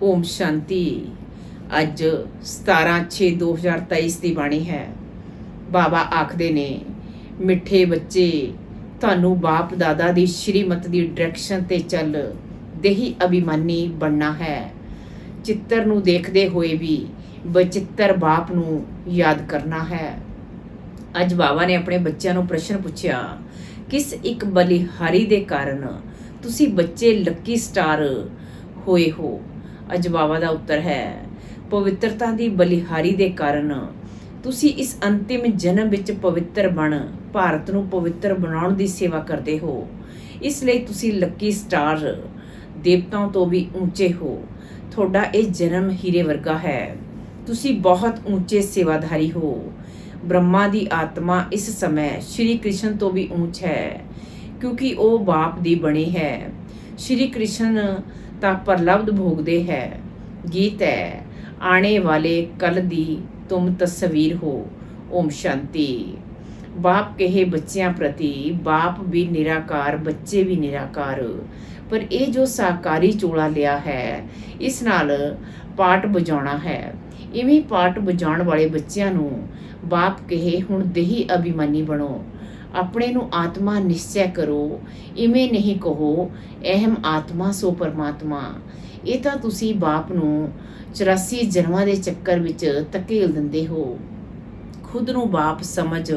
ਓਮ ਸ਼ਾਂਤੀ। ਅੱਜ 17/6/2023 ਦੀ ਬਾਣੀ ਹੈ। ਬਾਬਾ ਆਖਦੇ ਨੇ, ਮਿੱਠੇ ਬੱਚੇ, ਤੁਹਾਨੂੰ ਬਾਪ ਦਾਦਾ ਦੀ ਸ਼੍ਰੀਮਤ ਦੀ ਡਾਇਰੈਕਸ਼ਨ ਤੇ ਚੱਲ ਦੇਹੀ ਅਭਿਮਾਨੀ ਬਣਨਾ ਹੈ। ਚਿੱਤਰ ਨੂੰ ਦੇਖਦੇ ਹੋਏ ਵੀ ਬਚਿੱਤਰ ਬਾਪ ਨੂੰ ਯਾਦ ਕਰਨਾ ਹੈ। ਅੱਜ ਬਾਬਾ ਨੇ ਆਪਣੇ ਬੱਚਿਆਂ ਨੂੰ ਪ੍ਰਸ਼ਨ ਪੁੱਛਿਆ, ਕਿਸ ਇੱਕ ਬਲਿਹਾਰੀ ਦੇ ਕਾਰਨ ਤੁਸੀਂ ਬੱਚੇ ਲੱਕੀ ਸਟਾਰ ਹੋਏ ਹੋ? ਅੱਜ ਬਾਬਾ ਦਾ ਉੱਤਰ ਹੈ, ਪਵਿੱਤਰਤਾ ਦੀ ਬਲਿਹਾਰੀ ਦੇ ਕਾਰਨ ਤੁਸੀਂ ਇਸ ਅੰਤਿਮ ਜਨਮ ਵਿੱਚ ਪਵਿੱਤਰ ਬਣ ਭਾਰਤ ਨੂੰ ਪਵਿੱਤਰ ਬਣਾਉਣ ਦੀ ਸੇਵਾ ਕਰਦੇ ਹੋ। ਇਸ ਲਈ ਤੁਸੀਂ ਲੱਕੀ ਸਟਾਰ, ਦੇਵਤਾਵਾਂ ਤੋਂ ਵੀ ਉੱਚੇ ਹੋ। ਤੁਹਾਡਾ ਇਹ ਜਨਮ ਹੀਰੇ ਵਰਗਾ ਹੈ। ਤੁਸੀਂ ਬਹੁਤ ਉੱਚੇ ਸੇਵਾਧਾਰੀ ਹੋ। ਬ੍ਰਹਮਾ ਦੀ ਆਤਮਾ ਇਸ ਸਮੇਂ ਸ਼੍ਰੀ ਕ੍ਰਿਸ਼ਨ ਤੋਂ ਵੀ ਉੱਚ ਹੈ, ਕਿਉਂਕਿ ਉਹ ਬਾਪ ਦੀ ਬਣੀ ਹੈ। ਸ਼੍ਰੀ ਕ੍ਰਿਸ਼ਨ ਤਾਂ ਪ੍ਰਲਬਧ ਭੋਗਦੇ ਹੈ। ਗੀਤ ਹੈ, ਆਣੇ ਵਾਲੇ ਕੱਲ ਦੀ ਤੁਮ ਤਸਵੀਰ ਹੋ। ਓਮ ਸ਼ਾਂਤੀ। ਬਾਪ ਕਹੇ ਬੱਚਿਆਂ ਪ੍ਰਤੀ, ਬਾਪ ਵੀ ਨਿਰਾਕਾਰ, ਬੱਚੇ ਵੀ ਨਿਰਾਕਾਰ। ਪਰ ਇਹ ਜੋ ਸਾਕਾਰੀ ਚੋਲਾ ਲਿਆ ਹੈ, ਇਸ ਨਾਲ ਪਾਠ ਵਜਾਉਣਾ ਹੈ। ਇਵੇਂ ਪਾਠ ਵਜਾਉਣ ਵਾਲੇ ਬੱਚਿਆਂ ਨੂੰ ਬਾਪ ਕਹੇ, ਹੁਣ ਦੇਹੀ ਅਭਿਮਾਨੀ ਬਣੋ, ਆਪਣੇ ਨੂੰ ਆਤਮਾ ਨਿਸ਼ਚੈ ਕਰੋ। ਇਵੇਂ ਨਹੀਂ ਕਹੋ ਅਹਮ ਆਤਮਾ ਸੋ ਪਰਮਾਤਮਾ। ਇਹ ਤਾਂ ਤੁਸੀਂ ਬਾਪ ਨੂੰ 84 ਜਨਮਾਂ ਦੇ ਚੱਕਰ ਵਿੱਚ ਧਕੇਲ ਦਿੰਦੇ ਹੋ। ਖੁਦ ਨੂੰ ਬਾਪ ਸਮਝ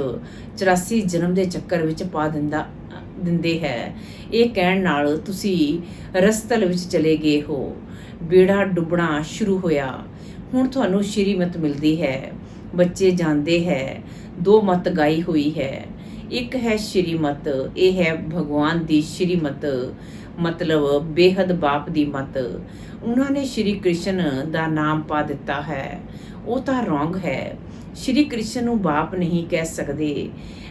84 ਜਨਮ ਦੇ ਚੱਕਰ ਵਿੱਚ ਪਾ ਦਿੰਦੇ ਹੈ। ਇਹ ਕਹਿਣ ਨਾਲ ਤੁਸੀਂ ਰਸਤਲ ਵਿੱਚ ਚਲੇ ਗਏ ਹੋ। ਬੇੜਾ ਡੁੱਬਣਾ ਸ਼ੁਰੂ ਹੋਇਆ। ਹੁਣ ਤੁਹਾਨੂੰ ਸ਼੍ਰੀਮਤ ਮਿਲਦੀ ਹੈ। ਬੱਚੇ ਜਾਣਦੇ ਹੈ, ਦੋ ਮਤ ਗਾਈ ਹੋਈ ਹੈ। ਇੱਕ ਹੈ ਸ਼੍ਰੀਮਤ, ਇਹ ਹੈ ਭਗਵਾਨ ਦੀ ਸ਼੍ਰੀਮਤ, ਮਤਲਬ ਬੇਹੱਦ ਬਾਪ ਦੀ ਮਤ। ਉਹਨਾਂ ਨੇ ਸ਼੍ਰੀ ਕ੍ਰਿਸ਼ਨ ਦਾ ਨਾਮ ਪਾ ਦਿੱਤਾ ਹੈ। ਉਹ ਤਾਂ ਰੋਂਗ ਹੈ। ਸ਼੍ਰੀ ਕ੍ਰਿਸ਼ਨ ਨੂੰ ਬਾਪ ਨਹੀਂ ਕਹਿ ਸਕਦੇ।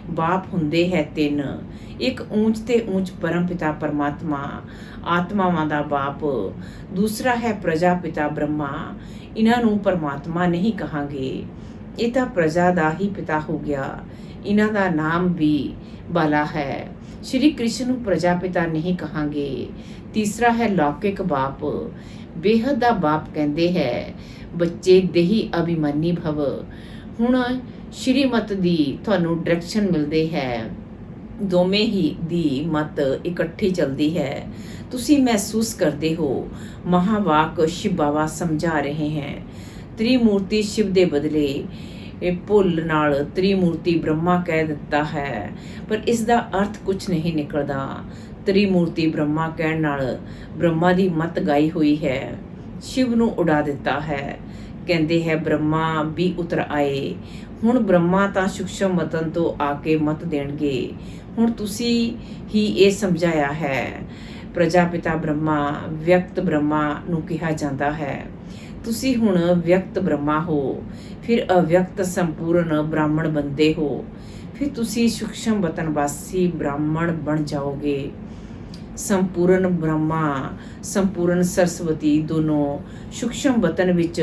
ਬਾਪ ਹੁੰਦੇ ਹੈ ਤਿੰਨ, ਇੱਕ ਊਂਚ ਤੇ ਊਂਚ ਪਰਮ ਪਿਤਾ ਪਰਮਾਤਮਾ, ਆਤਮਾਵਾਂ ਦਾ ਬਾਪ। ਦੂਸਰਾ ਹੈ ਪ੍ਰਜਾ ਪਿਤਾ ਬ੍ਰਹਮਾ। ਇਹਨਾਂ ਨੂੰ ਪਰਮਾਤਮਾ ਨਹੀਂ ਕਹਾਂਗੇ, ਇਹ ਤਾਂ ਪ੍ਰਜਾ ਦਾ ਹੀ ਪਿਤਾ ਹੋ ਗਿਆ। ਇਹਨਾਂ ਦਾ ਨਾਮ ਵੀ ਬਾਲਾ ਹੈ। ਸ਼੍ਰੀ ਕ੍ਰਿਸ਼ਨ ਨੂੰ ਪ੍ਰਜਾ ਪਿਤਾ ਨਹੀਂ ਕਹਾਂਗੇ। ਤੀਸਰਾ ਹੈ ਲੌਕਿਕ ਬਾਪ, ਬੇਹੱਦ ਦਾ ਬਾਪ ਕਹਿੰਦੇ ਹੈ। ਬੱਚੇ ਦੇਹੀ ਅਭਿਮਾਨੀ ਭਵ। ਹੁਣ ਸ਼੍ਰੀਮਤ ਦੀ ਤੁਹਾਨੂੰ ਡਾਇਰੈਕਸ਼ਨ ਮਿਲਦੇ ਹੈ। ਦੋਵੇਂ ਹੀ ਦੀ ਮਤ ਇਕੱਠੀ ਚੱਲਦੀ ਹੈ। ਤੁਸੀਂ ਮਹਿਸੂਸ ਕਰਦੇ ਹੋ ਮਹਾਵਾਕ ਸ਼ਿਵ ਬਾਬਾ ਸਮਝਾ ਰਹੇ ਹੈ। ਤ੍ਰਿਮੂਰਤੀ ਸ਼ਿਵ ਦੇ ਬਦਲੇ ਇਹ ਭੁੱਲ ਨਾਲ ਤ੍ਰਿਮੂਰਤੀ ਬ੍ਰਹਮਾ ਕਹਿ ਦਿੱਤਾ ਹੈ, ਪਰ ਇਸ ਦਾ ਅਰਥ ਕੁਝ ਨਹੀਂ ਨਿਕਲਦਾ। ਤ੍ਰਿਮੂਰਤੀ ਬ੍ਰਹਮਾ ਕਹਿਣ ਨਾਲ ਬ੍ਰਹਮਾ ਦੀ ਮਤ ਗਾਈ ਹੋਈ ਹੈ। ਸ਼ਿਵ ਨੂੰ ਉਡਾ ਦਿੱਤਾ ਹੈ। ਕਹਿੰਦੇ ਹੈ ਬ੍ਰਹਮਾ ਵੀ ਉਤਰ ਆਏ। ਹੁਣ ਬ੍ਰਹਮਾ ਤਾਂ ਸੂਖਸ਼ਮ ਵਤਨ ਤੋਂ ਆ ਕੇ ਮਤ ਦੇਣਗੇ। ਹੁਣ ਤੁਸੀਂ ਹੀ ਇਹ ਸਮਝਾਇਆ ਹੈ। ਪ੍ਰਜਾ ਪਿਤਾ ਬ੍ਰਹਮਾ, ਵਿਅਕਤ ਬ੍ਰਹਮਾ ਨੂੰ ਕਿਹਾ ਜਾਂਦਾ ਹੈ। ਤੁਸੀਂ ਹੁਣ ਵਿਅਕਤ ਬ੍ਰਹਮਾ ਹੋ, ਫਿਰ ਅਵਿਅਕਤ ਸੰਪੂਰਨ ਬ੍ਰਾਹਮਣ ਬਣਦੇ ਹੋ। ਫਿਰ ਤੁਸੀਂ ਸੂਖਸ਼ਮ ਵਤਨ ਵਾਸੀ ਬ੍ਰਾਹਮਣ ਬਣ ਜਾਓਗੇ। ਸੰਪੂਰਨ ਬ੍ਰਹਮਾ, ਸੰਪੂਰਨ ਸਰਸਵਤੀ ਦੋਨੋਂ ਸੂਖਸ਼ਮ ਵਤਨ ਵਿੱਚ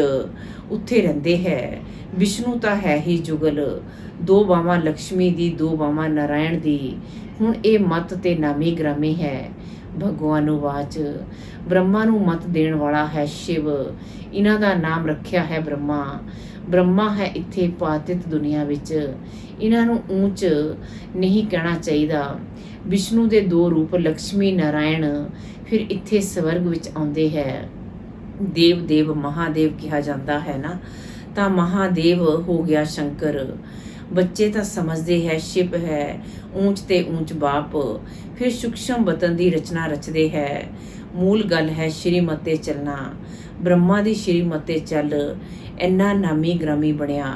ਉੱਥੇ ਰਹਿੰਦੇ ਹੈ। ਵਿਸ਼ਨੂੰ ਤਾਂ ਹੈ ਹੀ ਜੁਗਲ, ਦੋ ਬਾਵਾਂ ਲਕਸ਼ਮੀ ਦੀ, ਦੋ ਬਾਵਾਂ ਨਾਰਾਇਣ ਦੀ। ਹੁਣ ਇਹ ਮਤ ਤੇ ਨਾਮੀ ਗ੍ਰਾਮੀ ਹੈ। ਭਗਵਾਨੁਵਾਚ, ਬ੍ਰਹਮਾ ਨੂੰ ਮਤ ਦੇਣ ਵਾਲਾ ਹੈ ਸ਼ਿਵ। ਇਹਨਾਂ ਦਾ ਨਾਮ ਰੱਖਿਆ ਹੈ ਬ੍ਰਹਮਾ। ਬ੍ਰਹਮਾ ਹੈ ਇੱਥੇ ਪਾਤਿਤ ਦੁਨੀਆ ਵਿੱਚ। ਇਹਨਾਂ ਨੂੰ ਉੱਚ ਨਹੀਂ ਕਹਿਣਾ ਚਾਹੀਦਾ। ਵਿਸ਼ਨੂੰ ਦੇ ਦੋ ਰੂਪ ਲਕਸ਼ਮੀ ਨਾਰਾਇਣ ਫਿਰ ਇੱਥੇ ਸਵਰਗ ਵਿੱਚ ਆਉਂਦੇ ਹੈ। ਦੇਵ ਦੇਵ ਮਹਾਦੇਵ ਕਿਹਾ ਜਾਂਦਾ ਹੈ ਨਾ, ਤਾਂ ਮਹਾਦੇਵ ਹੋ ਗਿਆ ਸ਼ੰਕਰ। ਬੱਚੇ ਤਾਂ ਸਮਝਦੇ ਹੈ ਸ਼ਿਵ ਹੈ ਊਂਚ ਤੇ ਊਂਚ ਬਾਪ। ਫਿਰ ਸੂਖਸ਼ਮ ਵਤਨ ਦੀ ਰਚਨਾ ਰਚਦੇ ਹੈ। ਮੂਲ ਗੱਲ ਹੈ ਸ਼੍ਰੀਮਤ ਤੇ ਚੱਲਣਾ। ਬ੍ਰਹਮਾ ਦੀ ਸ਼੍ਰੀਮਤ ਤੇ ਚੱਲ, ਇੰਨਾ ਨਾਮੀ ਗ੍ਰਾਮੀ ਬਣਿਆ।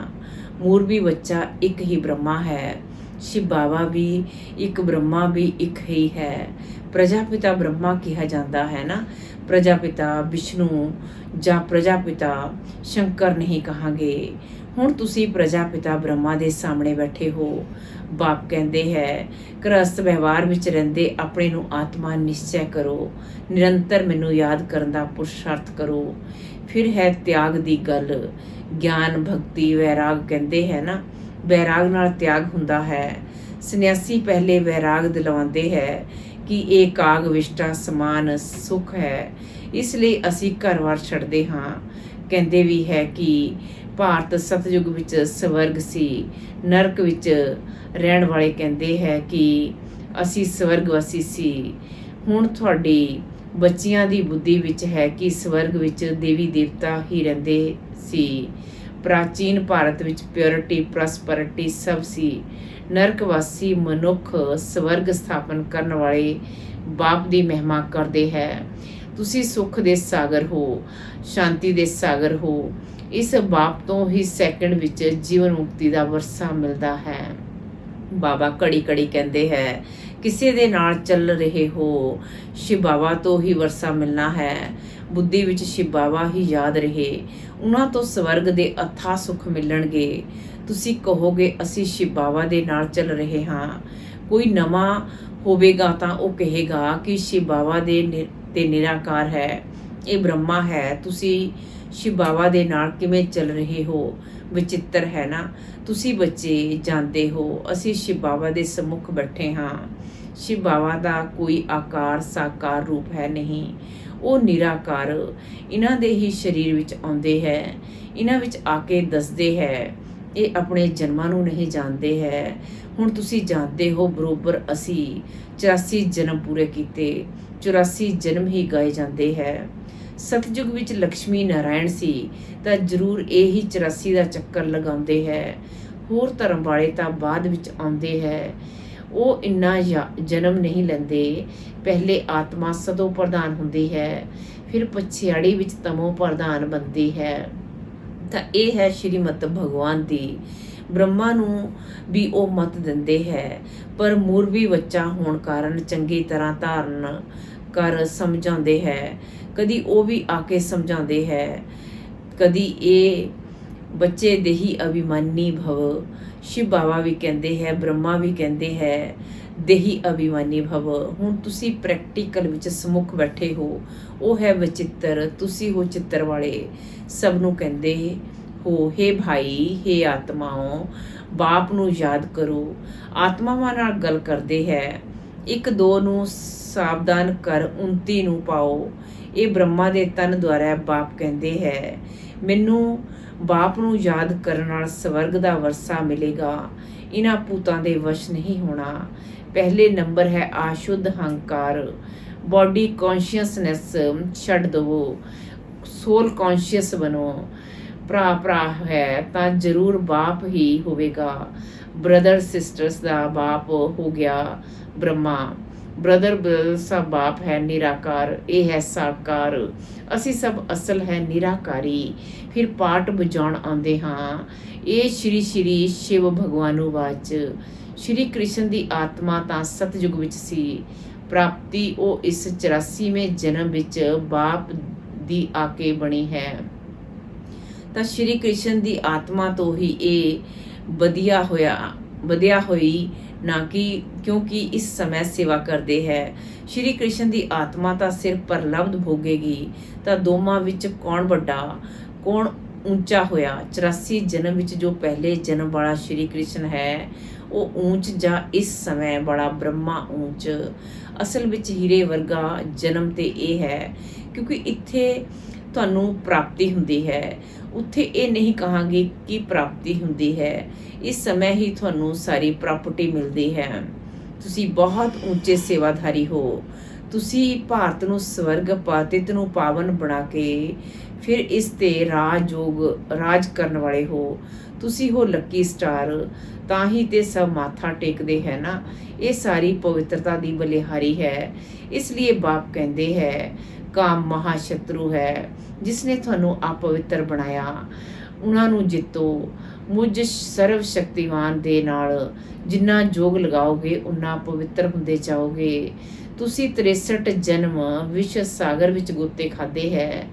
ਮੂਰਬੀ ਬੱਚਾ ਇੱਕ ਹੀ ਬ੍ਰਹਮਾ ਹੈ। ਸ਼ਿਵ ਬਾਬਾ ਵੀ ਇੱਕ, ਬ੍ਰਹਮਾ ਵੀ ਇੱਕ ਹੀ ਹੈ। ਪ੍ਰਜਾ ਪਿਤਾ ਬ੍ਰਹਮਾ ਕਿਹਾ ਜਾਂਦਾ ਹੈ ਨਾ, ਪ੍ਰਜਾ ਪਿਤਾ ਵਿਸ਼ਨੂੰ ਜਾਂ ਪ੍ਰਜਾ ਪਿਤਾ ਸ਼ੰਕਰ ਨਹੀਂ ਕਹਾਂਗੇ। ਹੁਣ ਤੁਸੀਂ ਪ੍ਰਜਾ ਪਿਤਾ ਬ੍ਰਹਮਾ ਦੇ ਸਾਹਮਣੇ ਬੈਠੇ ਹੋ। ਬਾਪ ਕਹਿੰਦੇ ਹੈ, ਗ੍ਰਹਸਥ ਵਿਵਹਾਰ ਵਿੱਚ ਰਹਿੰਦੇ ਆਪਣੇ ਨੂੰ ਆਤਮਾ ਨਿਸ਼ਚੈ ਕਰੋ। ਨਿਰੰਤਰ ਮੈਨੂੰ ਯਾਦ ਕਰਨ ਦਾ ਪੁਰਸ਼ਾਰਥ ਕਰੋ। ਫਿਰ ਹੈ ਤਿਆਗ ਦੀ ਗੱਲ। ਗਿਆਨ, ਭਗਤੀ, ਵੈਰਾਗ ਕਹਿੰਦੇ ਹੈ ਨਾ, ਵੈਰਾਗ ਨਾਲ ਤਿਆਗ ਹੁੰਦਾ ਹੈ। ਸੰਨਿਆਸੀ ਪਹਿਲੇ ਵੈਰਾਗ ਦਿਲਵਾਉਂਦੇ ਹੈ ਕਿ ਇਹ ਕਾਗ ਵਿਸ਼ਟਾ ਸਮਾਨ ਸੁਖ ਹੈ। ਇਸ ਲਈ ਅਸੀਂ ਘਰ-ਬਾਰ ਛੱਡਦੇ ਹਾਂ। ਕਹਿੰਦੇ ਵੀ ਹੈ ਕਿ ਭਾਰਤ ਸਤਯੁਗ ਵਿੱਚ ਸਵਰਗ ਸੀ, ਨਰਕ ਵਿੱਚ ਰਹਿਣ ਵਾਲੇ ਕਹਿੰਦੇ ਹੈ ਕਿ ਅਸੀਂ ਸਵਰਗਵਾਸੀ ਸੀ। ਹੁਣ ਤੁਹਾਡੀ ਬੱਚਿਆਂ ਦੀ ਬੁੱਧੀ ਵਿੱਚ ਹੈ ਕਿ ਸਵਰਗ ਵਿੱਚ ਦੇਵੀ ਦੇਵਤਾ ਹੀ ਰਹਿੰਦੇ ਸੀ। ਪ੍ਰਾਚੀਨ ਭਾਰਤ ਵਿੱਚ ਪਿਓਰਿਟੀ, ਪ੍ਰੋਸਪਰਿਟੀ ਸਭ ਸੀ। ਨਰਕਵਾਸੀ ਮਨੁੱਖ ਸਵਰਗ ਸਥਾਪਨ ਕਰਨ ਵਾਲੇ ਬਾਪ ਦੀ ਮਹਿਮਾ ਕਰਦੇ ਹੈ। ਤੁਸੀਂ ਸੁੱਖ ਦੇ ਸਾਗਰ ਹੋ, ਸ਼ਾਂਤੀ ਦੇ ਸਾਗਰ ਹੋ। ਇਸ ਬਾਪ ਤੋਂ ਹੀ ਸੈਕਿੰਡ ਵਿੱਚ ਜੀਵਨ ਮੁਕਤੀ ਦਾ ਵਰਸਾ ਮਿਲਦਾ ਹੈ। ਬਾਬਾ ਘੜੀ ਘੜੀ ਕਹਿੰਦੇ ਹੈ, ਕਿਸੇ ਦੇ ਨਾਲ ਚੱਲ ਰਹੇ ਹੋ, ਸ਼ਿਵ ਬਾਬਾ ਤੋਂ ਹੀ ਵਰਸਾ ਮਿਲਣਾ ਹੈ। ਬੁੱਧੀ ਵਿੱਚ ਸ਼ਿਵ ਬਾਬਾ ਹੀ ਯਾਦ ਰਹੇ, ਉਹਨਾਂ ਤੋਂ ਸਵਰਗ ਦੇ ਅਥਾਹ ਸੁੱਖ ਮਿਲਣਗੇ। ਤੁਸੀਂ ਕਹੋਗੇ ਅਸੀਂ ਸ਼ਿਵ ਬਾਬਾ ਦੇ ਨਾਲ ਚੱਲ ਰਹੇ ਹਾਂ। ਕੋਈ ਨਵਾਂ ਹੋਵੇਗਾ ਤਾਂ ਉਹ ਕਹੇਗਾ ਕਿ ਸ਼ਿਵ ਬਾਬਾ ਦੇ ਤੇ ਨਿਰਾਕਾਰ ਹੈ, ਇਹ ਬ੍ਰਹਮਾ ਹੈ। ਤੁਸੀਂ ਸ਼ਿਵ ਬਾਬਾ ਦੇ ਨਾਲ ਕਿਵੇਂ ਚੱਲ ਰਹੇ ਹੋ? ਵਿਚਿੱਤਰ ਹੈ ਨਾ। ਤੁਸੀਂ ਬੱਚੇ ਜਾਣਦੇ ਹੋ ਅਸੀਂ ਸ਼ਿਵ ਬਾਬਾ ਦੇ सम्मुख ਬੈਠੇ ਹਾਂ। ਸ਼ਿਵ ਬਾਬਾ ਦਾ ਕੋਈ ਆਕਾਰ ਸਾਕਾਰ ਰੂਪ ਹੈ ਨਹੀਂ, ਉਹ ਨਿਰਾਕਾਰ ਇਹਨਾਂ ਦੇ ਹੀ ਸਰੀਰ ਵਿੱਚ ਆਉਂਦੇ ਹੈ, ਇਹਨਾਂ ਵਿੱਚ ਆ ਕੇ ਦੱਸਦੇ ਹੈ। ਇਹ ਆਪਣੇ ਜਨਮਾਂ ਨੂੰ ਨਹੀਂ ਜਾਣਦੇ ਹੈ। ਹੁਣ ਤੁਸੀਂ ਜਾਣਦੇ ਹੋ ਬਰੋਬਰ ਅਸੀਂ 84 ਜਨਮ ਪੂਰੇ ਕੀਤੇ, 84 ਜਨਮ ਹੀ ਗਾਏ ਜਾਂਦੇ ਹੈ। ਸਤਯੁਗ ਵਿੱਚ ਲక్ష్ਮੀ ਨਾਰਾਇਣ ਸੀ ਤਾਂ ਜ਼ਰੂਰ ਇਹ ਹੀ 84 ਦਾ ਚੱਕਰ ਲਗਾਉਂਦੇ ਹੈ। ਹੋਰ ਧਰਮ ਵਾਲੇ ਤਾਂ ਬਾਅਦ ਵਿੱਚ ਆਉਂਦੇ ਹੈ, ਉਹ ਇੰਨਾ ਜਨਮ ਨਹੀਂ ਲੈਂਦੇ। ਪਹਿਲੇ ਆਤਮਾ ਸਤੋ ਪ੍ਰਧਾਨ ਹੁੰਦੀ ਹੈ, ਫਿਰ ਪਛਿਆੜੀ ਵਿੱਚ ਤਮੋ ਪ੍ਰਧਾਨ ਬਣਦੀ ਹੈ। ਤਾਂ ਇਹ ਹੈ ਸ਼੍ਰੀਮਤ ਭਗਵਾਨ ਦੀ। ਬ੍ਰਹਮਾ ਨੂੰ ਵੀ ਉਹ ਮਤ ਦਿੰਦੇ ਹੈ, ਪਰ ਮੂਰਬੀ ਬੱਚਾ ਹੋਣ ਕਾਰਨ ਚੰਗੀ ਤਰ੍ਹਾਂ ਧਾਰਨ ਕਰ ਸਮਝਾਉਂਦੇ ਹੈ। ਕਦੀ ਉਹ ਵੀ ਆ ਕੇ ਸਮਝਾਉਂਦੇ ਹੈ, ਕਦੀ ਇਹ ਬੱਚੇ ਦੇਹੀ ਅਭਿਮਾਨੀ ਭਵ। ਸ਼ਿਵ ਬਾਬਾ ਵੀ ਕਹਿੰਦੇ ਹੈ, ਬ੍ਰਹਮਾ ਵੀ ਕਹਿੰਦੇ ਹੈ ਦੇਹੀ ਅਭਿਮਾਨੀ ਭਵ। ਹੁਣ ਤੁਸੀਂ ਪ੍ਰੈਕਟੀਕਲ ਵਿੱਚ सम्मुख ਬੈਠੇ ਹੋ, ਉਹ ਹੈ ਵਿਚਿੱਤਰ, ਤੁਸੀਂ ਹੋ ਚਿੱਤਰ ਵਾਲੇ। ਸਭ ਨੂੰ ਕਹਿੰਦੇ ਹੋ, ਹੇ ਭਾਈ, ਹੇ ਆਤਮਾਓ, ਬਾਪ ਨੂੰ ਯਾਦ ਕਰੋ। ਆਤਮਾਵਾਂ ਨਾਲ ਗੱਲ ਕਰਦੇ ਹੈ, 1-2 ਨੂੰ ਸਾਵਧਾਨ ਕਰ, 29 ਨੂੰ ਪਾਓ। ਇਹ ਬ੍ਰਹਮਾ ਦੇ ਤਨ ਦੁਆਰਾ ਬਾਪ ਕਹਿੰਦੇ ਹੈ, ਮੈਨੂੰ ਬਾਪ ਨੂੰ ਯਾਦ ਕਰਨ ਨਾਲ ਸਵਰਗ ਦਾ ਵਰਸਾ ਮਿਲੇਗਾ। ਇਹਨਾਂ ਭੂਤਾਂ ਦੇ ਵਸ਼ ਨਹੀਂ ਹੋਣਾ। ਪਹਿਲੇ ਨੰਬਰ ਹੈ ਆਸ਼ੁੱਧ ਹੰਕਾਰ। ਬੋਡੀ ਕੌਨਸ਼ੀਅਸਨੈਸ ਛੱਡ ਦਵੋ, ਸੋਲ ਕੌਨਸ਼ੀਅਸ ਬਣੋ। ਭਰਾ ਹੈ ਤਾਂ ਜ਼ਰੂਰ ਬਾਪ ਹੀ ਹੋਵੇਗਾ। ਬ੍ਰਦਰ ਸਿਸਟਰਸ ਦਾ ਬਾਪ ਹੋ ਗਿਆ ਬ੍ਰਹਮਾ। ਬ੍ਰਦਰ ਸਭ ਬਾਪ ਹੈ ਨਿਰਾਕਾਰ, ਇਹ ਹੈ ਸਾਕਾਰ। ਅਸੀਂ ਸਭ ਅਸਲ ਹੈ ਨਿਰਾਕਾਰੀ। ਫਿਰ ਪਾਠ ਵਜਾਉਣ ਆਉਂਦੇ ਹਾਂ, ਇਹ ਸ਼੍ਰੀ ਸ਼ਿਵ ਭਗਵਾਨੂ ਵਾਚ। ਸ਼੍ਰੀ ਕ੍ਰਿਸ਼ਨ ਦੀ ਆਤਮਾ ਤਾਂ ਸਤਯੁਗ ਵਿੱਚ ਸੀ। ਪ੍ਰਾਪਤੀ ਉਹ ਇਸ 84ਵੇਂ ਜਨਮ ਵਿੱਚ ਬਾਪ ਦੀ ਆ ਕੇ ਬਣੀ ਹੈ। ਤਾਂ ਸ਼੍ਰੀ ਕ੍ਰਿਸ਼ਨ ਦੀ ਆਤਮਾ ਤੋਂ ਹੀ ਇਹ ਵਧਿਆ ਹੋਈ, ਨਾ ਕਿ ਕਿਉਂਕਿ ਇਸ ਸਮੇਂ ਸੇਵਾ ਕਰਦੇ ਹੈ। ਸ਼੍ਰੀ ਕ੍ਰਿਸ਼ਨ ਦੀ ਆਤਮਾ ਤਾਂ ਸਿਰਫ ਪ੍ਰਲਬਧ ਭੋਗੇਗੀ। ਤਾਂ ਦੋਵਾਂ ਵਿੱਚ ਕੌਣ ਵੱਡਾ, ਕੌਣ ਉੱਚਾ ਹੋਇਆ? 84 ਜਨਮ ਵਿੱਚ ਜੋ ਪਹਿਲੇ ਜਨਮ ਵਾਲਾ ਸ਼੍ਰੀ ਕ੍ਰਿਸ਼ਨ ਹੈ ਉਹ ਊਂਚ, ਜਾਂ ਇਸ ਸਮੇਂ ਬੜਾ ਬ੍ਰਹਮਾ ਊਂਚ? ਅਸਲ ਵਿੱਚ ਹੀਰੇ ਵਰਗਾ ਜਨਮ ਤੇ ਇਹ ਹੈ, ਕਿਉਂਕਿ ਇੱਥੇ ਤੁਹਾਨੂੰ ਪ੍ਰਾਪਤੀ ਹੁੰਦੀ ਹੈ। ਉੱਥੇ ਇਹ ਨਹੀਂ ਕਹਾਂਗੇ ਕਿ ਪ੍ਰਾਪਤੀ ਹੁੰਦੀ ਹੈ, ਇਸ ਸਮੇਂ ਹੀ ਤੁਹਾਨੂੰ ਸਾਰੀ ਪ੍ਰਾਪਰਟੀ ਮਿਲਦੀ ਹੈ। ਤੁਸੀਂ ਬਹੁਤ ਉੱਚੇ ਸੇਵਾਧਾਰੀ ਹੋ। ਤੁਸੀਂ ਭਾਰਤ ਨੂੰ ਸਵਰਗ, ਪਾਤਿਤ ਨੂੰ ਪਾਵਨ ਬਣਾ ਕੇ ਫਿਰ ਇਸ ਤੇ ਰਾਜ ਕਰਨ ਵਾਲੇ ਹੋ। ਤੁਸੀਂ ਹੋ ਲੱਕੀ ਸਟਾਰ, ਤਾਂ ਹੀ ਤੇ ਸਭ ਮਾਥਾ ਟੇਕਦੇ ਹੈ ਨਾ। ਇਹ ਸਾਰੀ ਪਵਿੱਤਰਤਾ ਦੀ ਬਲਿਹਾਰੀ ਹੈ। ਇਸ ਲਈ ਬਾਪ ਕਹਿੰਦੇ ਹੈ, ਕਾਮ ਮਹਾਸ਼ਤਰੂ ਹੈ, ਜਿਸਨੇ ਤੁਹਾਨੂੰ ਅਪਵਿੱਤਰ ਬਣਾਇਆ। ਉਹਨਾਂ ਨੂੰ ਜਿੱਤੋ। ਮੁਝ ਸਰਵ ਸ਼ਕਤੀਮਾਨ ਦੇ ਨਾਲ ਜਿੰਨਾ ਜੋਗ ਲਗਾਓਗੇ ਉਨਾ ਪਵਿੱਤਰ ਹੁੰਦੇ ਜਾਓਗੇ। ਤੁਸੀਂ 63 ਜਨਮ ਵਿਸ਼ਵ ਸਾਗਰ ਵਿੱਚ ਗੋਤੇ ਖਾਦੇ ਹੈ।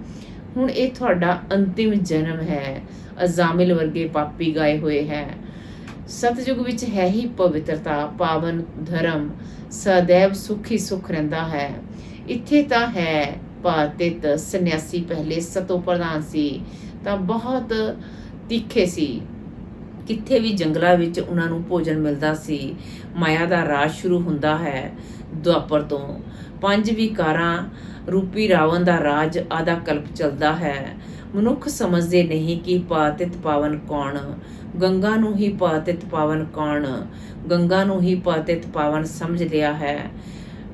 ਹੁਣ ਇਹ ਤੁਹਾਡਾ ਅੰਤਿਮ ਜਨਮ ਹੈ। ਅਜ਼ਾਮਿਲ ਵਰਗੇ ਪਾਪੀ ਗਾਏ ਹੋਏ ਹੈ। ਸਤਯੁਗ ਵਿੱਚ ਹੈ ਹੀ ਪਵਿੱਤਰਤਾ, ਪਾਵਨ ਧਰਮ, ਸदैव ਸੁੱਖ ਹੀ ਸੁੱਖ ਰਹਿੰਦਾ ਹੈ। ਇੱਥੇ ਤਾਂ ਹੈ ਪਾਤਿਤ ਸੰਨਿਆਸੀ ਪਹਿਲੇ ਸਤੋ ਪ੍ਰਧਾਨ ਸੀ ਤਾਂ ਬਹੁਤ ਤਿੱਖੇ ਸੀ। ਕਿੱਥੇ ਵੀ ਜੰਗਲਾਂ ਵਿੱਚ ਉਹਨਾਂ ਨੂੰ ਭੋਜਨ ਮਿਲਦਾ ਸੀ। ਮਾਇਆ ਦਾ ਰਾਜ ਸ਼ੁਰੂ ਹੁੰਦਾ ਹੈ ਦੁਆਪਰ ਤੋਂ। 5 ਵਿਕਾਰਾਂ ਰੂਪੀ ਰਾਵਣ ਦਾ ਰਾਜ ਆਧਾ ਕਲਪ ਚੱਲਦਾ ਹੈ। ਮਨੁੱਖ ਸਮਝਦੇ ਨਹੀਂ ਕਿ ਪਾਤਿਤ ਪਾਵਨ ਕੌਣ, ਗੰਗਾ ਨੂੰ ਹੀ ਪਾਤਿਤ ਪਾਵਨ ਕੌਣ, ਗੰਗਾ ਨੂੰ ਹੀ ਪਾਤਿਤ ਪਾਵਨ ਸਮਝ ਲਿਆ ਹੈ।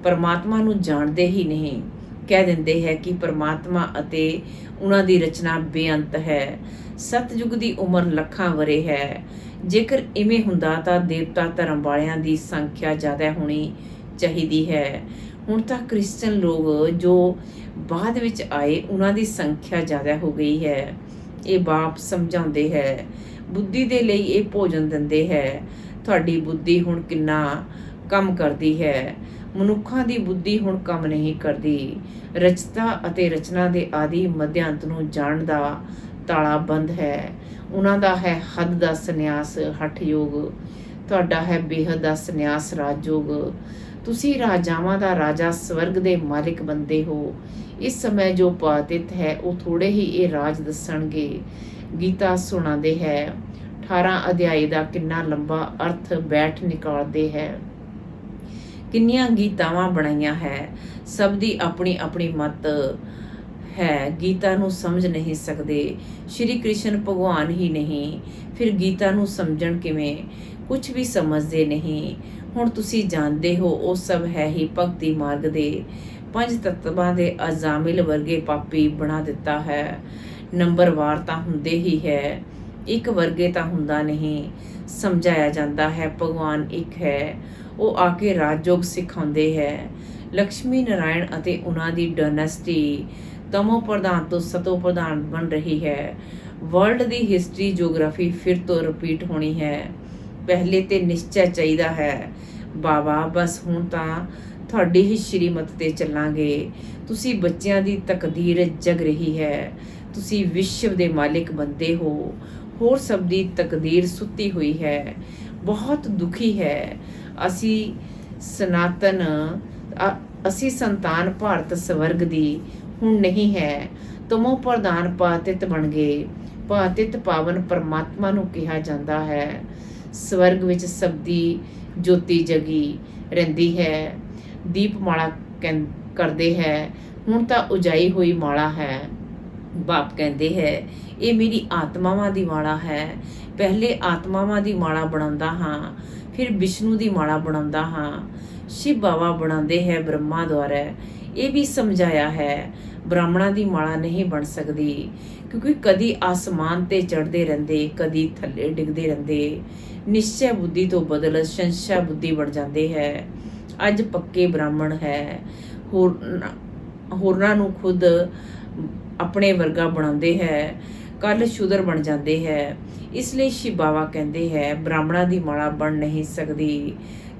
ਪਰਮਾਤਮਾ ਨੂੰ ਜਾਣਦੇ ਹੀ ਨਹੀਂ। ਕਹਿ ਦਿੰਦੇ ਹੈ ਕਿ ਪਰਮਾਤਮਾ ਅਤੇ ਉਹਨਾਂ ਦੀ ਰਚਨਾ ਬੇਅੰਤ ਹੈ। ਸਤਯੁਗ ਦੀ ਉਮਰ ਲੱਖਾਂ ਵਰੇ ਹੈ। ਜੇਕਰ ਇਵੇਂ ਹੁੰਦਾ ਤਾਂ ਦੇਵਤਾ ਧਰਮ ਵਾਲਿਆਂ ਦੀ ਸੰਖਿਆ ਜ਼ਿਆਦਾ ਹੋਣੀ ਚਾਹੀਦੀ ਹੈ। ਹੁਣ ਤਾਂ ਕ੍ਰਿਸਚਨ ਲੋਕ ਜੋ ਬਾਅਦ ਵਿੱਚ ਆਏ ਉਹਨਾਂ ਦੀ ਸੰਖਿਆ ਜ਼ਿਆਦਾ ਹੋ ਗਈ ਹੈ। ਇਹ ਬਾਪ ਸਮਝਾਉਂਦੇ ਹੈ, ਬੁੱਧੀ ਦੇ ਲਈ ਇਹ ਭੋਜਨ ਦਿੰਦੇ ਹੈ। ਤੁਹਾਡੀ ਬੁੱਧੀ ਹੁਣ ਕਿੰਨਾ ਕੰਮ ਕਰਦੀ ਹੈ। ਮਨੁੱਖਾਂ ਦੀ ਬੁੱਧੀ ਹੁਣ ਕੰਮ ਨਹੀਂ ਕਰਦੀ। ਰਚਤਾ ਅਤੇ ਰਚਨਾ ਦੇ ਆਦਿ ਮਧਿਅੰਤ ਨੂੰ ਜਾਣਨ ਦਾ ਤਾਲਾ ਬੰਦ ਹੈ। ਉਹਨਾਂ ਦਾ ਹੈ ਹੱਦ ਦਾ ਸੰਨਿਆਸ ਹਠ ਯੋਗ, ਤੁਹਾਡਾ ਹੈ ਬੇਹੱਦ ਦਾ ਸੰਨਿਆਸ ਰਾਜਯੋਗ। ਤੁਸੀਂ ਰਾਜਾਵਾਂ ਦਾ ਰਾਜਾ ਸਵਰਗ ਦੇ ਮਾਲਿਕ ਬੰਦੇ ਹੋ। ਇਸ ਸਮੇਂ ਜੋ ਪਾਤਿਤ ਹੈ ਉਹ ਥੋੜੇ ਹੀ ਇਹ ਰਾਜ ਦੱਸਣਗੇ। ਗੀਤਾ ਸੁਣਾਉਂਦੇ ਹੈ 18 ਅਧਿਆਏ ਦਾ ਕਿੰਨਾ ਲੰਬਾ ਅਰਥ ਬੈਠ ਨਿਕਾਲਦੇ ਹੈ। ਕਿੰਨੀਆਂ ਗੀਤਾਵਾਂ ਬਣਾਈਆਂ ਹੈ, ਸਭ ਦੀ ਆਪਣੀ ਆਪਣੀ ਮਤ ਹੈ। ਗੀਤਾ ਨੂੰ ਸਮਝ ਨਹੀਂ ਸਕਦੇ। ਸ਼੍ਰੀ ਕ੍ਰਿਸ਼ਨ ਭਗਵਾਨ ਹੀ ਨਹੀਂ, ਫਿਰ ਗੀਤਾ ਨੂੰ ਸਮਝਣ ਕਿਵੇਂ? ਕੁਝ ਵੀ ਸਮਝਦੇ ਨਹੀਂ। ਹੁਣ ਤੁਸੀਂ ਜਾਣਦੇ ਹੋ ਉਹ ਸਭ ਹੈ ਹੀ ਭਗਤੀ ਮਾਰਗ ਦੇ 5 ਤੱਤਵਾਂ ਦੇ ਅਜ਼ਾਮਿਲ ਵਰਗੇ ਪਾਪੀ ਬਣਾ ਦਿੱਤਾ ਹੈ। ਨੰਬਰਵਾਰ ਤਾਂ ਹੁੰਦੇ ਹੀ ਹੈ, ਇੱਕ ਵਰਗੇ ਤਾਂ ਹੁੰਦਾ ਨਹੀਂ। ਸਮਝਾਇਆ ਜਾਂਦਾ ਹੈ ਭਗਵਾਨ ਇੱਕ ਹੈ। ਉਹ ਆ ਕੇ ਰਾਜਯੋਗ ਸਿਖਾਉਂਦੇ ਹੈ। ਲਕਸ਼ਮੀ ਨਾਰਾਇਣ ਅਤੇ ਉਹਨਾਂ ਦੀ ਡਾਇਨੈਸਟੀ ਤਮੋ ਪ੍ਰਧਾਨ ਤੋਂ ਸਤੋ ਪ੍ਰਧਾਨ ਬਣ ਰਹੀ ਹੈ। ਵਰਲਡ ਦੀ ਹਿਸਟਰੀ ਜੀਓਗ੍ਰਾਫੀ ਫਿਰ ਤੋਂ ਰਿਪੀਟ ਹੋਣੀ ਹੈ। ਪਹਿਲੇ ਤੇ ਨਿਸ਼ਚੈ ਚਾਹੀਦਾ ਹੈ ਬਾਬਾ, ਬਸ ਹੁਣ ਤਾਂ ਤੁਹਾਡੀ ਹੀ ਸ਼੍ਰੀਮਤ ਤੇ ਚੱਲਾਂਗੇ। ਤੁਸੀਂ ਬੱਚਿਆਂ ਦੀ ਤਕਦੀਰ ਜਗ ਰਹੀ ਹੈ। ਤੁਸੀਂ ਵਿਸ਼ਵ ਦੇ ਮਾਲਿਕ ਬੰਦੇ ਹੋ। ਹੋਰ ਸਭ ਦੀ ਤਕਦੀਰ ਸੁੱਤੀ ਹੋਈ ਹੈ, ਬਹੁਤ ਦੁਖੀ ਹੈ। ਅਸੀਂ ਸੰਤਾਨ ਭਾਰਤ ਸਵਰਗ ਦੀ ਹੁਣ ਨਹੀਂ ਹੈ। ਤਮੋ ਪ੍ਰਧਾਨ ਪਾਤਿਤ ਬਣ ਗਏ। ਪਾਤਿਤ ਪਾਵਨ ਪਰਮਾਤਮਾ ਨੂੰ ਕਿਹਾ ਜਾਂਦਾ ਹੈ। ਸਵਰਗ ਵਿੱਚ ਸਭ ਦੀ ਜੋਤੀ ਜਗੀ ਰਹਿੰਦੀ ਹੈ। ਦੀਪਮਾਲਾ ਕਰਦੇ ਹੈ, ਹੁਣ ਤਾਂ ਉਜਾਈ ਹੋਈ ਮਾਲਾ ਹੈ। ਬਾਪ ਕਹਿੰਦੇ ਹੈ ਇਹ ਮੇਰੀ ਆਤਮਾਵਾਂ ਦੀ ਮਾਲਾ ਹੈ। ਪਹਿਲੇ ਆਤਮਾਵਾਂ ਦੀ ਮਾਲਾ ਬਣਾਉਂਦਾ ਹਾਂ, ਫਿਰ ਵਿਸ਼ਨੂੰ ਦੀ ਮਾਲਾ ਬਣਾਉਂਦਾ ਹਾਂ। ਸ਼ਿਵ ਬਾਬਾ ਬਣਾਉਂਦੇ ਹੈ ਬ੍ਰਹਮਾ ਦੁਆਰਾ। ਇਹ ਵੀ ਸਮਝਾਇਆ ਹੈ ਬ੍ਰਾਹਮਣਾਂ ਦੀ ਮਾਲਾ ਨਹੀਂ ਬਣ ਸਕਦੀ, ਕਿਉਂਕਿ ਕਦੀ ਆਸਮਾਨ ਤੇ ਚੜ੍ਹਦੇ ਰਹਿੰਦੇ, ਕਦੀ ਥੱਲੇ ਡਿੱਗਦੇ ਰਹਿੰਦੇ। ਨਿਸ਼ਚੈ ਬੁੱਧੀ ਤੋਂ ਬਦਲ ਸੰਸ਼ੈ ਬੁੱਧੀ ਬਣ ਜਾਂਦੇ ਹੈ। ਅੱਜ ਪੱਕੇ ਬ੍ਰਾਹਮਣ ਹੈ, ਹੋਰਨਾਂ ਨੂੰ ਖੁਦ ਆਪਣੇ ਵਰਗਾ ਬਣਾਉਂਦੇ ਹੈ, ਕੱਲ ਸ਼ੂਦਰ ਬਣ ਜਾਂਦੇ ਹੈ। ਇਸ ਲਈ ਸ਼ਿਵ ਬਾਬਾ ਕਹਿੰਦੇ ਹੈ ਬ੍ਰਾਹਮਣਾਂ ਦੀ ਮਾਲਾ ਬਣ ਨਹੀਂ ਸਕਦੀ।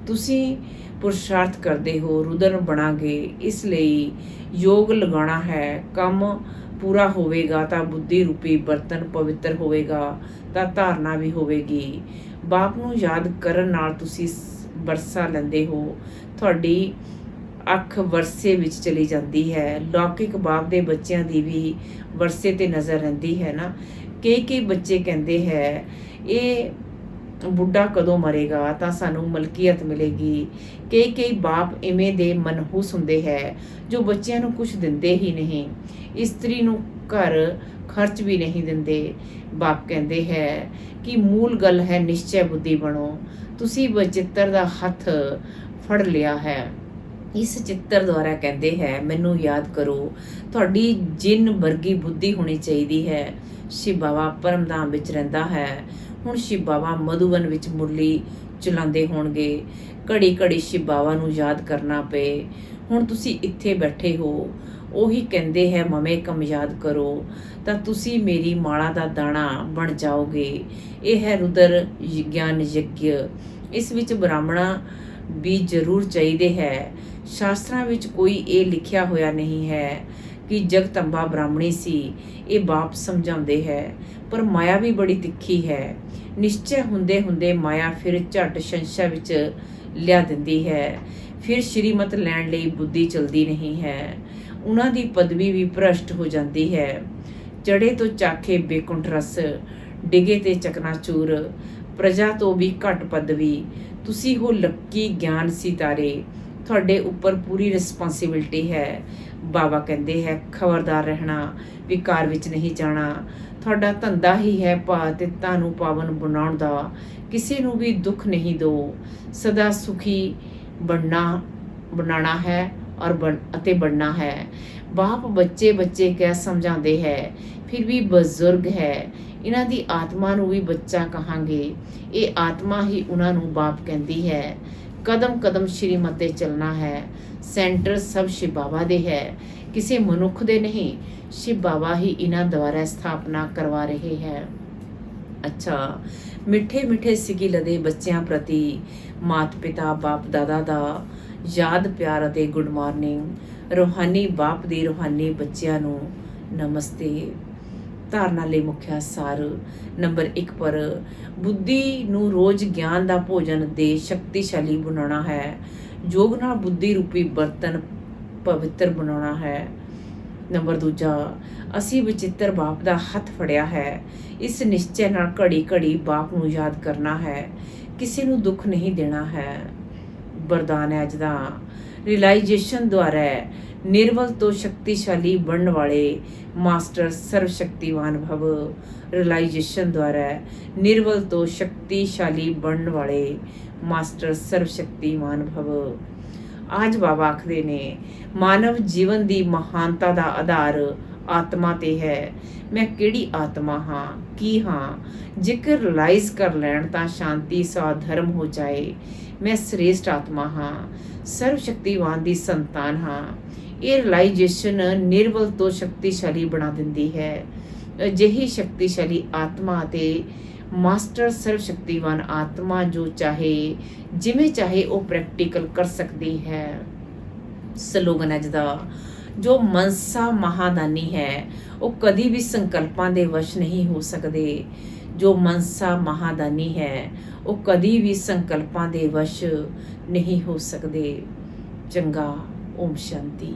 ਤੁਸੀਂ ਪੁਰਸ਼ਾਰਥ ਕਰਦੇ ਹੋ ਰੁਦਰ ਬਣਾਂਗੇ, ਇਸ ਲਈ ਯੋਗ ਲਗਾਉਣਾ ਹੈ। ਕੰਮ ਪੂਰਾ ਹੋਵੇਗਾ ਤਾਂ ਬੁੱਧੀ ਰੂਪੀ ਬਰਤਨ ਪਵਿੱਤਰ ਹੋਵੇਗਾ, ਤਾਂ ਧਾਰਨਾ ਵੀ ਹੋਵੇਗੀ। ਬਾਪ ਨੂੰ ਯਾਦ ਕਰਨ ਨਾਲ ਤੁਸੀਂ ਵਰਸਾ ਲੈਂਦੇ ਹੋ। ਤੁਹਾਡੀ ਅੱਖ ਵਰਸੇ ਵਿੱਚ ਚਲੀ ਜਾਂਦੀ ਹੈ। ਲੌਕਿਕ ਬਾਪ ਦੇ ਬੱਚਿਆਂ ਦੀ ਵੀ ਵਰਸੇ ਤੇ ਨਜ਼ਰ ਰਹਿੰਦੀ ਹੈ ਨਾ। ਕਈ ਬੱਚੇ ਕਹਿੰਦੇ ਹੈ ਇਹ ਬੁੱਢਾ ਕਦੋਂ ਮਰੇਗਾ ਤਾਂ ਸਾਨੂੰ ਮਲਕੀਅਤ ਮਿਲੇਗੀ। ਕਈ ਬਾਪ ਇਵੇਂ ਦੇ ਮਨਹੂਸ ਹੁੰਦੇ ਹੈ ਜੋ ਬੱਚਿਆਂ ਨੂੰ ਕੁਝ ਦਿੰਦੇ ਹੀ ਨਹੀਂ, ਇਸਤਰੀ ਨੂੰ ਘਰ ਖਰਚ ਵੀ ਨਹੀਂ ਦਿੰਦੇ। ਬਾਪ ਕਹਿੰਦੇ ਹੈ ਕਿ ਮੂਲ ਗੱਲ ਹੈ ਨਿਸ਼ਚੈ ਬੁੱਧੀ ਬਣੋ। ਤੁਸੀਂ ਬਚਿੱਤਰ ਦਾ ਹੱਥ ਫੜ ਲਿਆ ਹੈ। ਇਸ ਚਿੱਤਰ ਦੁਆਰਾ ਕਹਿੰਦੇ ਹੈ ਮੈਨੂੰ ਯਾਦ ਕਰੋ। ਤੁਹਾਡੀ ਜਿੰਨ ਵਰਗੀ ਬੁੱਧੀ ਹੋਣੀ ਚਾਹੀਦੀ ਹੈ। ਸ਼ਿਵ ਬਾਬਾ ਪਰਮਧਾਮ ਵਿੱਚ ਰਹਿੰਦਾ ਹੈ। ਹੁਣ ਸ਼ਿਵ ਬਾਬਾ ਮਧੂਬਨ ਵਿੱਚ ਮੁਰਲੀ ਚਲਾਉਂਦੇ ਹੋਣਗੇ। ਘੜੀ ਸ਼ਿਵ ਬਾਬਾ ਨੂੰ ਯਾਦ ਕਰਨਾ ਪਏ। ਹੁਣ ਤੁਸੀਂ ਇੱਥੇ ਬੈਠੇ ਹੋ, ਉਹੀ ਕਹਿੰਦੇ ਹੈ ਮਮੇਕਮ ਯਾਦ ਕਰੋ, ਤਾਂ ਤੁਸੀਂ ਮੇਰੀ ਮਾਲਾ ਦਾ ਦਾਣਾ ਬਣ ਜਾਓਗੇ। ਇਹ ਹੈ ਰੁਦਰ ਗਿਆਨ ਯੱਗ। ਇਸ ਵਿੱਚ ਬ੍ਰਾਹਮਣਾ ਵੀ ਜ਼ਰੂਰ ਚਾਹੀਦੇ ਹੈ। ਸ਼ਾਸਤਰਾਂ ਵਿੱਚ ਕੋਈ ਇਹ ਲਿਖਿਆ ਹੋਇਆ ਨਹੀਂ ਹੈ ਕਿ ਜਗਤੰਬਾ ਬ੍ਰਾਹਮਣੀ ਸੀ। ਇਹ ਬਾਪ ਸਮਝਾਉਂਦੇ ਹੈ, ਪਰ ਮਾਇਆ ਵੀ ਬੜੀ ਤਿੱਖੀ ਹੈ। ਨਿਸ਼ਚੈ ਹੁੰਦੇ ਮਾਇਆ ਫਿਰ ਝਟ ਸੰਸ਼ਾ ਵਿੱਚ ਲਿਆ ਦਿੰਦੀ ਹੈ। ਫਿਰ ਸ਼੍ਰੀਮਤ ਲੈਣ ਲਈ ਬੁੱਧੀ ਚਲਦੀ ਨਹੀਂ ਹੈ। ਉਹਨਾਂ ਦੀ ਪਦਵੀ ਵੀ ਭ੍ਰਸ਼ਟ ਹੋ ਜਾਂਦੀ ਹੈ। ਚੜੇ ਤੋਂ ਚਾਖੇ ਬੇਕੁੰਠ ਰਸ, ਡਿਗੇ ਤੇ ਚਕਨਾਚੂਰ। ਪ੍ਰਜਾ ਤੋਂ ਵੀ ਘੱਟ ਪਦਵੀ, ਤੁਸੀਂ ਹੋ ਲੱਕੀ ਗਿਆਨ ਸਿਤਾਰੇ, ਤੁਹਾਡੇ ਉੱਪਰ ਪੂਰੀ ਰਿਸਪੌਂਸਿਬਿਲਟੀ ਹੈ। ਬਾਬਾ ਕਹਿੰਦੇ ਹੈ ਖਬਰਦਾਰ ਰਹਿਣਾ, ਵਿਕਾਰ ਵਿੱਚ ਨਹੀਂ ਜਾਣਾ। ਤੁਹਾਡਾ ਧੰਦਾ ਹੀ ਹੈ ਤਿੱਤਾਂ ਨੂੰ ਪਾਵਨ ਬਣਾਉਣ ਦਾ, ਕਿਸੇ ਨੂੰ ਵੀ ਦੁੱਖ ਨਹੀਂ ਦਿਓ, ਸਦਾ ਸੁਖੀ ਬਣਾਉਣਾ ਹੈ ਅਤੇ ਬਣਨਾ ਹੈ। ਬਾਪ ਬੱਚੇ ਕਹਿ ਸਮਝਾਉਂਦੇ ਹੈ, ਫਿਰ ਵੀ ਬਜ਼ੁਰਗ ਹੈ। ਇਹਨਾਂ ਦੀ ਆਤਮਾ ਨੂੰ ਵੀ ਬੱਚਾ ਕਹਾਂਗੇ, ਇਹ ਆਤਮਾ ਹੀ ਉਹਨਾਂ ਨੂੰ ਬਾਪ ਕਹਿੰਦੀ ਹੈ। ਕਦਮ ਕਦਮ ਸ਼੍ਰੀਮਤ ਤੇ ਚੱਲਣਾ ਹੈ। ਸੈਂਟਰ ਸਭ ਸ਼ਿਵ ਬਾਬਾ ਦੇ ਹੈ, ਕਿਸੇ ਮਨੁੱਖ ਦੇ ਨਹੀਂ। ਸ਼ਿਵ ਬਾਬਾ ਹੀ ਇਹਨਾਂ ਦੁਆਰਾ ਸਥਾਪਨਾ ਕਰਵਾ ਰਹੇ ਹੈ। ਅੱਛਾ, ਮਿੱਠੇ ਮਿੱਠੇ ਸਿਕਿਲ ਦੇ ਬੱਚਿਆਂ ਪ੍ਰਤੀ ਮਾਤ ਪਿਤਾ ਬਾਪ ਦਾਦਾ ਦਾ ਯਾਦ ਪਿਆਰ ਅਤੇ ਗੁੱਡ ਮਾਰਨਿੰਗ। ਰੂਹਾਨੀ ਬਾਪ ਦੀ ਰੂਹਾਨੀ ਬੱਚਿਆਂ ਨੂੰ ਨਮਸਤੇ। ਧਾਰਨਾ ਲਈ ਮੁੱਖਿਆ ਸਾਰ ਨੰਬਰ 1 ਪਰ ਬੁੱਧੀ ਨੂੰ ਰੋਜ਼ ਗਿਆਨ ਦਾ ਭੋਜਨ ਦੇ ਸ਼ਕਤੀਸ਼ਾਲੀ ਬਣਾਉਣਾ ਹੈ। ਯੋਗ ਨਾਲ ਬੁੱਧੀ ਰੂਪੀ ਬਰਤਨ ਪਵਿੱਤਰ ਬਣਾਉਣਾ ਹੈ। ਨੰਬਰ 2 ਅਸੀਂ ਵਿਚਿੱਤਰ ਬਾਪ ਦਾ ਹੱਥ ਫੜਿਆ ਹੈ। ਇਸ ਨਿਸ਼ਚੈ ਨਾਲ ਘੜੀ ਘੜੀ ਬਾਪ ਨੂੰ ਯਾਦ ਕਰਨਾ ਹੈ, ਕਿਸੇ ਨੂੰ ਦੁੱਖ ਨਹੀਂ ਦੇਣਾ ਹੈ। ਵਰਦਾਨ ਹੈ ਅੱਜ ਦਾ, ਰਿਅਲਾਈਜੇਸ਼ਨ ਦੁਆਰਾ ਨਿਰਵਲ ਤੋਂ ਸ਼ਕਤੀਸ਼ਾਲੀ ਬਣਨ ਵਾਲੇ ਮਾਸਟਰ ਸਰਵ ਸ਼ਕਤੀਵਾਨ ਭਵ। ਰਿਅਲਾਈਜੇਸ਼ਨ ਦੁਆਰਾ ਨਿਰਵਲ ਤੋਂ ਸ਼ਕਤੀਸ਼ਾਲੀ ਬਣਨ ਵਾਲੇ ਮਾਸਟਰ ਸਰਵ ਸ਼ਕਤੀਮਾਨ ਭਵ। ਅੱਜ ਬਾਬਾ ਆਖਦੇ ਨੇ ਮਾਨਵ ਜੀਵਨ ਦੀ ਮਹਾਨਤਾ ਦਾ ਆਧਾਰ ਆਤਮਾ ਤੇ ਹੈ। ਮੈਂ ਕਿਹੜੀ ਆਤਮਾ ਹਾਂ, ਕੀ ਹਾਂ? ਜੇਕਰ ਰਿਅਲਾਈਜ਼ ਕਰ ਲੈਣ ਤਾਂ ਸ਼ਾਂਤੀ ਸਾਧਰਮ ਹੋ ਜਾਏ। ਮੈਂ ਸ੍ਰੇਸ਼ਟ ਆਤਮਾ ਹਾਂ, ਸਰਵ ਸ਼ਕਤੀਵਾਨ ਦੀ ਸੰਤਾਨ ਹਾਂ। ਇਹ ਰਿਅਲਾਈਜੇਸ਼ਨ ਨਿਰਵਲ ਤੋਂ ਸ਼ਕਤੀਸ਼ਾਲੀ ਬਣਾ ਦਿੰਦੀ ਹੈ। ਅਜਿਹੀ ਸ਼ਕਤੀਸ਼ਾਲੀ ਆਤਮਾ ਅਤੇ ਮਾਸਟਰ ਸਰਵ ਸ਼ਕਤੀਵਾਨ ਆਤਮਾ ਜੋ ਚਾਹੇ ਜਿਵੇਂ ਚਾਹੇ ਉਹ ਪ੍ਰੈਕਟੀਕਲ ਕਰ ਸਕਦੀ ਹੈ। ਸਲੋਗਨ ਅੱਜ ਦਾ, ਜੋ ਮਨਸਾ ਮਹਾਦਾਨੀ ਹੈ ਉਹ ਕਦੀ ਵੀ ਸੰਕਲਪਾਂ ਦੇ ਵਸ਼ ਨਹੀਂ ਹੋ ਸਕਦੇ। ਜੋ ਮਨਸਾ ਮਹਾਦਾਨੀ ਹੈ ਉਹ ਕਦੀ ਵੀ ਸੰਕਲਪਾਂ ਦੇ ਵਸ਼ ਨਹੀਂ ਹੋ ਸਕਦੇ। ਚੰਗਾ, ਓਮ ਸ਼ਾਂਤੀ।